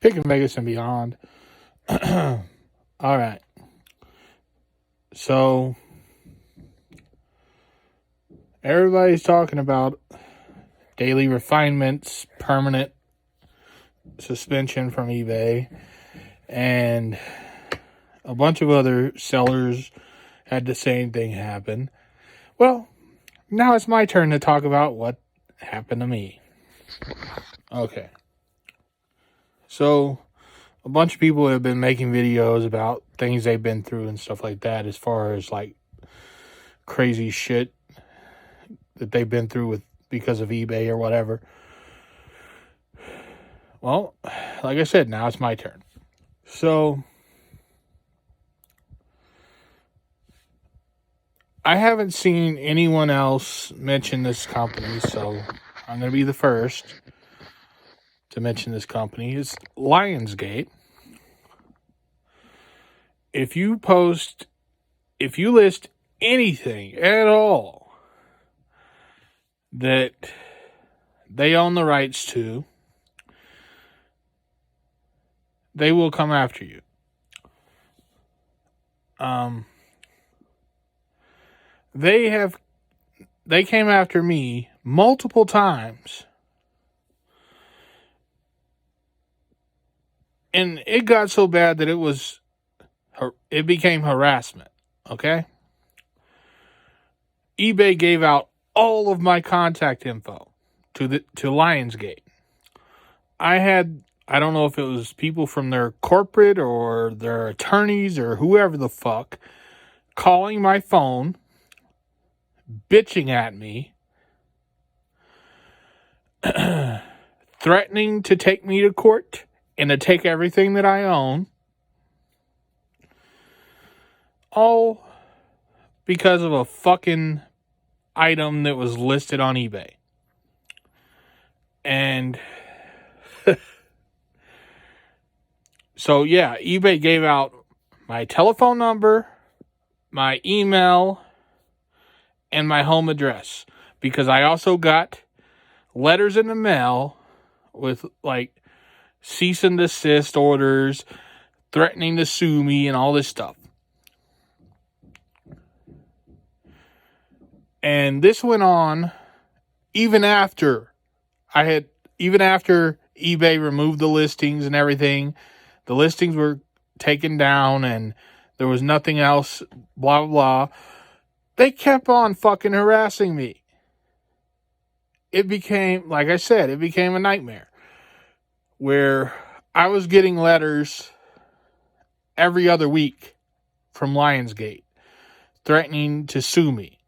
Picking Vegas and beyond. All right. So, everybody's talking about daily refinements, permanent suspension from eBay, and a bunch of other sellers had the same thing happen. Well, now it's my turn to talk about what happened to me. Okay. So, a bunch of people have been making videos about things they've been through and stuff like that, as far as like crazy shit that they've been through with because of eBay or whatever. Well, like I said, now it's my turn. So, I haven't seen anyone else mention this company, so I'm going to be the first to mention this company. It's Lionsgate. If you list anything at all that they own the rights to, they will come after you. They came after me multiple times. And it got so bad that it became harassment, okay? eBay gave out all of my contact info to Lionsgate. I don't know if it was people from their corporate or their attorneys or whoever the fuck calling my phone, bitching at me, threatening to take me to court and to take everything that I own. All because of a fucking item that was listed on eBay. And so, yeah, eBay gave out my telephone number, my email, and my home address. Because I also got letters in the mail with, like, cease and desist orders, threatening to sue me, and all this stuff. And this went on even after eBay removed the listings and everything. The listings were taken down and there was nothing else, blah, blah, blah. They kept on fucking harassing me. It became, like I said, it became a nightmare. Where I was getting letters every other week from Lionsgate threatening to sue me.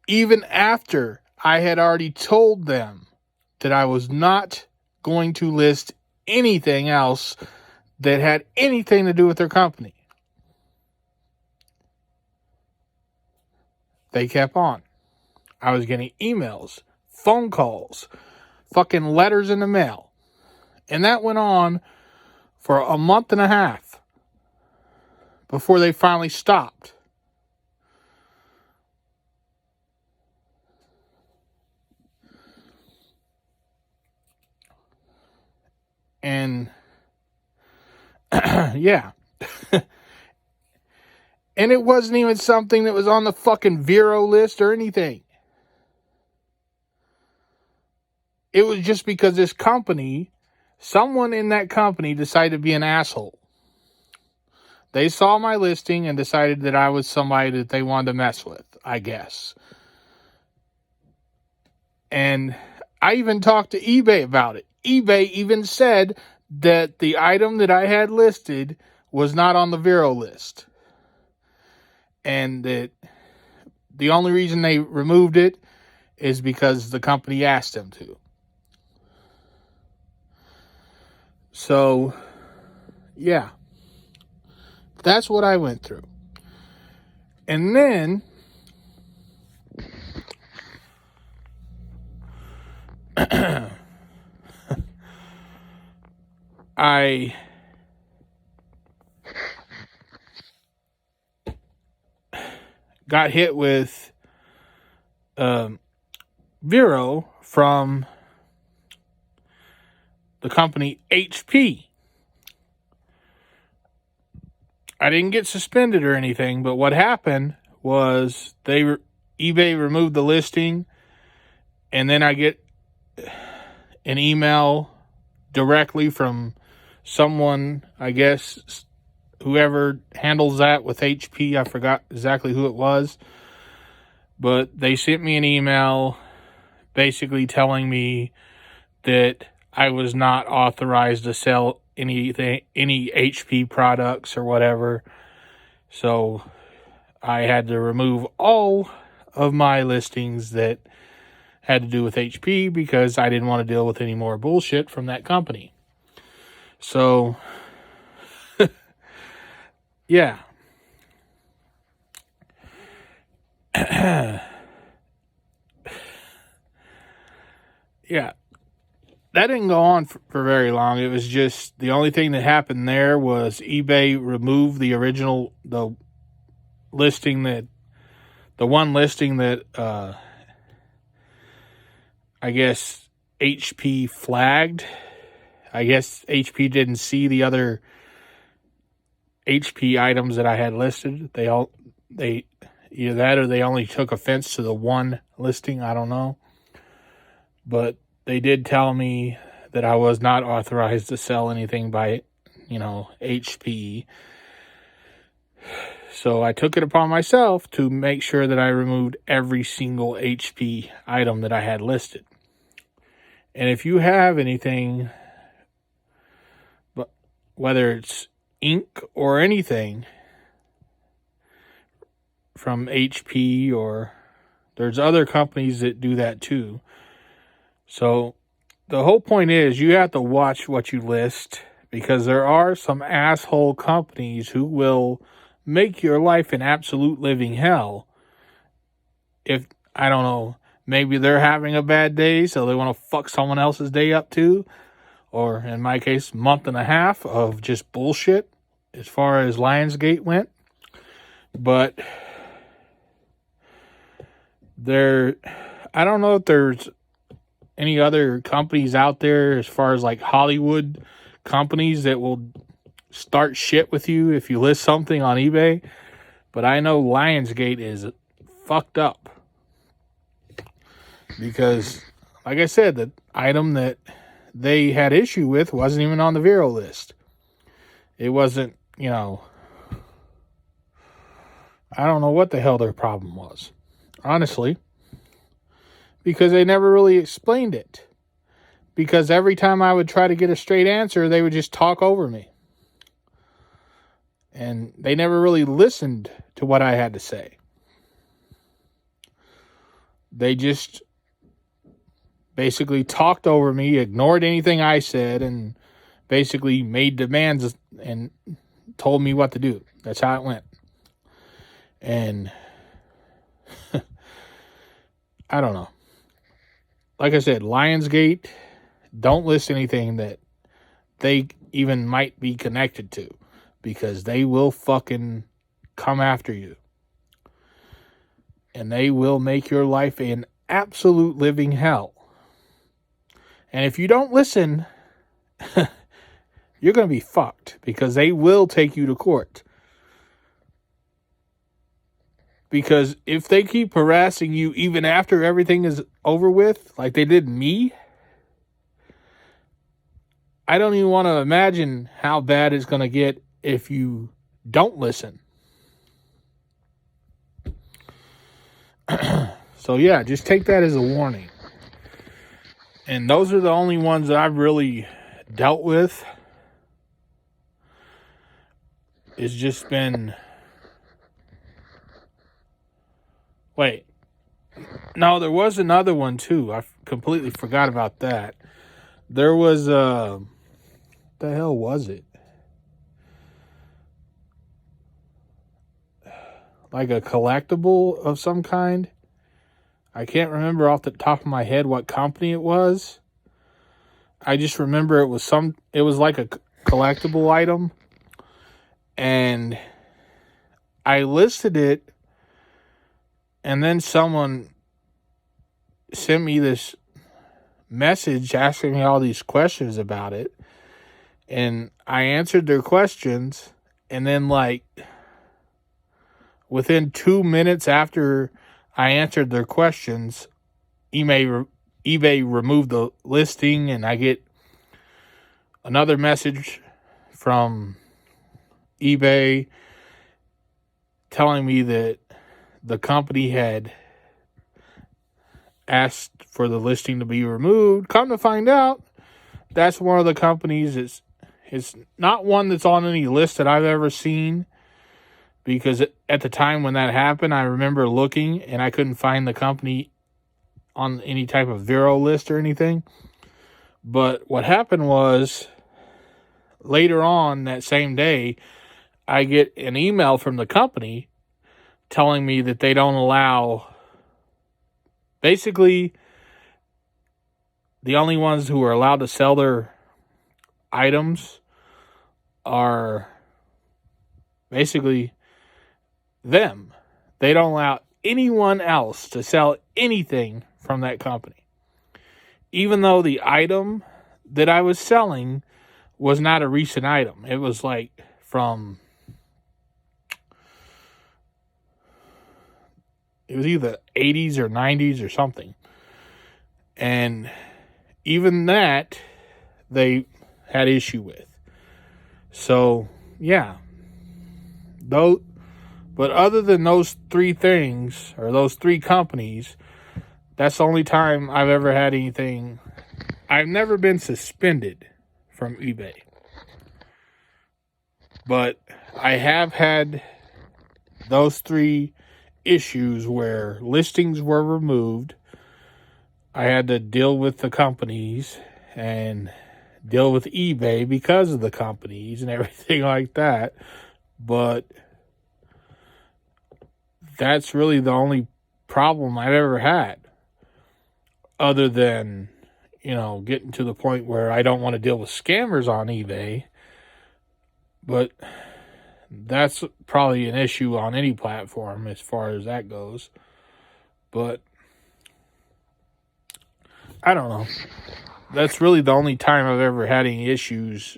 Even after I had already told them that I was not going to list anything else that had anything to do with their company. They kept on. I was getting emails, phone calls, fucking letters in the mail. And that went on for a month and a half before they finally stopped. And yeah. And it wasn't even something that was on the fucking Vero list or anything. It was just because this company, someone in that company decided to be an asshole. They saw my listing and decided that I was somebody that they wanted to mess with, I guess. And I even talked to eBay about it. eBay even said that the item that I had listed was not on the Vero list. And that the only reason they removed it is because the company asked them to. So, yeah. That's what I went through. And then I got hit with Vero from the company HP. I didn't get suspended or anything, but what happened was eBay removed the listing, and then I get an email directly from someone, I guess, whoever handles that with HP. I forgot exactly who it was, but they sent me an email basically telling me that I was not authorized to sell any HP products or whatever. So I had to remove all of my listings that had to do with HP because I didn't want to deal with any more bullshit from that company. So, yeah. Yeah. That didn't go on for very long. It was just the only thing that happened there was eBay removed the one listing that I guess HP flagged. I guess HP didn't see the other HP items that I had listed. They either that or they only took offense to the one listing. I don't know. But they did tell me that I was not authorized to sell anything by, HP. So I took it upon myself to make sure that I removed every single HP item that I had listed. And if you have anything, but whether it's ink or anything from HP, or there's other companies that do that too. So the whole point is you have to watch what you list, because there are some asshole companies who will make your life an absolute living hell. If, I don't know, maybe they're having a bad day, so they want to fuck someone else's day up too. Or in my case, month and a half of just bullshit as far as Lionsgate went. But I don't know if there's any other companies out there as far as like Hollywood companies that will start shit with you if you list something on eBay. But I know Lionsgate is fucked up. Because, like I said, the item that they had issue with wasn't even on the Vero list. It wasn't, I don't know what the hell their problem was. Honestly. Because they never really explained it. Because every time I would try to get a straight answer, they would just talk over me. And they never really listened to what I had to say. They just basically talked over me, ignored anything I said, and basically made demands and told me what to do. That's how it went. And I don't know. Like I said, Lionsgate, don't list anything that they even might be connected to, because they will fucking come after you. And they will make your life an absolute living hell. And if you don't listen, you're going to be fucked, because they will take you to court. Because if they keep harassing you even after everything is over with, like they did me, I don't even want to imagine how bad it's going to get if you don't listen. So yeah, just take that as a warning. And those are the only ones that I've really dealt with. It's just been... Wait. No, there was another one too. I completely forgot about that. There was what the hell was it? Like a collectible of some kind. I can't remember off the top of my head what company it was. I just remember it was like a collectible item. And I listed it, and then someone sent me this message asking me all these questions about it. And I answered their questions. And then, like, within 2 minutes after I answered their questions, eBay removed the listing, and I get another message from eBay telling me that the company had asked for the listing to be removed. Come to find out, that's one of the companies. It's not one that's on any list that I've ever seen, because at the time when that happened, I remember looking and I couldn't find the company on any type of Vero list or anything. But what happened was, later on that same day, I get an email from the company telling me that they don't allow, basically, the only ones who are allowed to sell their items are basically them. They don't allow anyone else to sell anything from that company. Even though the item that I was selling was not a recent item. It was like it was either 80s or 90s or something. And even that, they had issue with. So, yeah. But other than those three things, or those three companies, that's the only time I've ever had anything. I've never been suspended from eBay. But I have had those three issues where listings were removed. I had to deal with the companies and deal with eBay because of the companies and everything like that. But that's really the only problem I've ever had. Other than, getting to the point where I don't want to deal with scammers on eBay. But that's probably an issue on any platform as far as that goes. But I don't know. That's really the only time I've ever had any issues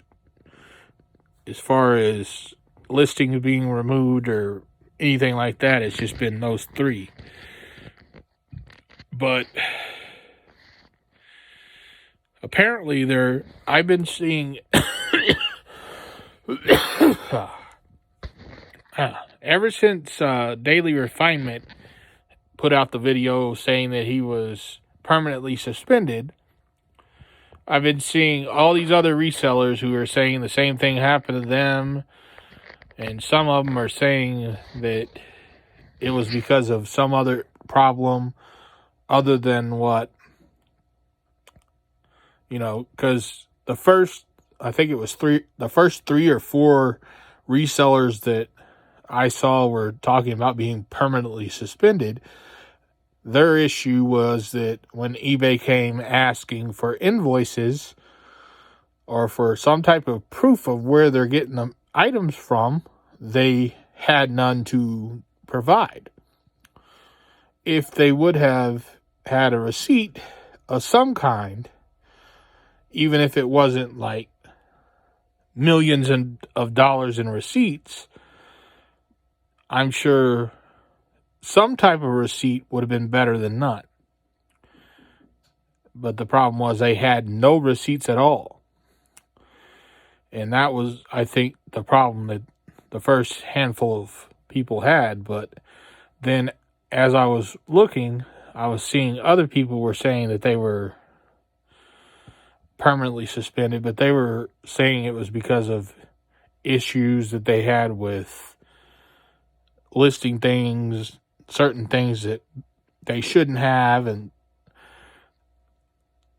as far as listings being removed or anything like that. It's just been those three. But apparently I've been seeing ever since Daily Refinement put out the video saying that he was permanently suspended, I've been seeing all these other resellers who are saying the same thing happened to them, and some of them are saying that it was because of some other problem other than what, because the first 3 or 4 resellers that I saw were talking about being permanently suspended. Their issue was that when eBay came asking for invoices or for some type of proof of where they're getting the items from, they had none to provide. If they would have had a receipt of some kind, even if it wasn't like millions of dollars in receipts, I'm sure some type of receipt would have been better than none. But the problem was they had no receipts at all. And that was, I think, the problem that the first handful of people had. But then as I was looking, I was seeing other people were saying that they were permanently suspended, but they were saying it was because of issues that they had with listing things, certain things that they shouldn't have, and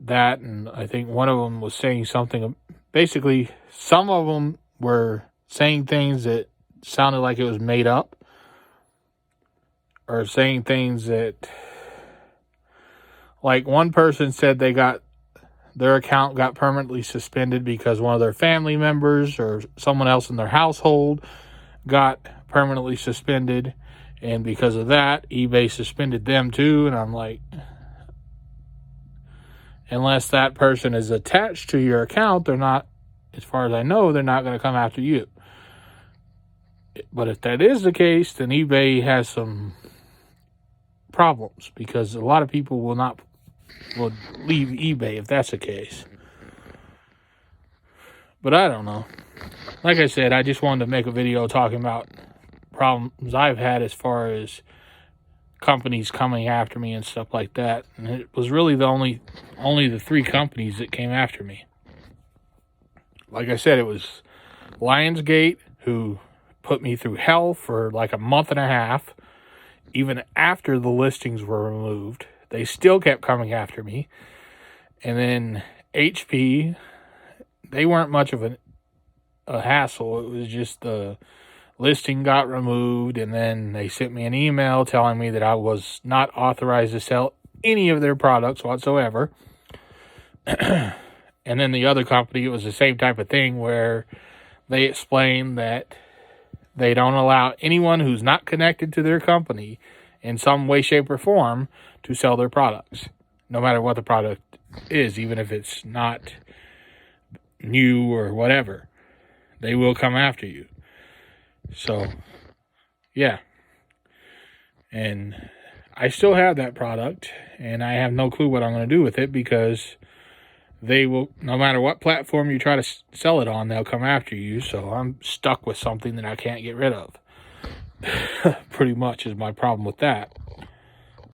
that. And I think one of them was saying something, basically some of them were saying things that sounded like it was made up, or saying things that, like one person said their account got permanently suspended because one of their family members or someone else in their household got permanently suspended, and because of that, eBay suspended them too. And I'm like, unless that person is attached to your account, they're not, as far as I know, they're not going to come after you. But if that is the case, then eBay has some problems, because a lot of people will leave eBay if that's the case. But I don't know. Like I said, I just wanted to make a video talking about problems I've had as far as companies coming after me and stuff like that. And it was really only the 3 companies that came after me. Like I said, it was Lionsgate, who put me through hell for like a month and a half. Even after the listings were removed, they still kept coming after me. And then HP, they weren't much of a hassle. It was just the listing got removed, and then they sent me an email telling me that I was not authorized to sell any of their products whatsoever. And then the other company, it was the same type of thing, where they explained that they don't allow anyone who's not connected to their company in some way, shape, or form to sell their products, no matter what the product is, even if it's not new or whatever. They will come after you. So, yeah. And I still have that product, and I have no clue what I'm going to do with it, because they will, no matter what platform you try to sell it on, they'll come after you. So I'm stuck with something that I can't get rid of. Pretty much is my problem with that.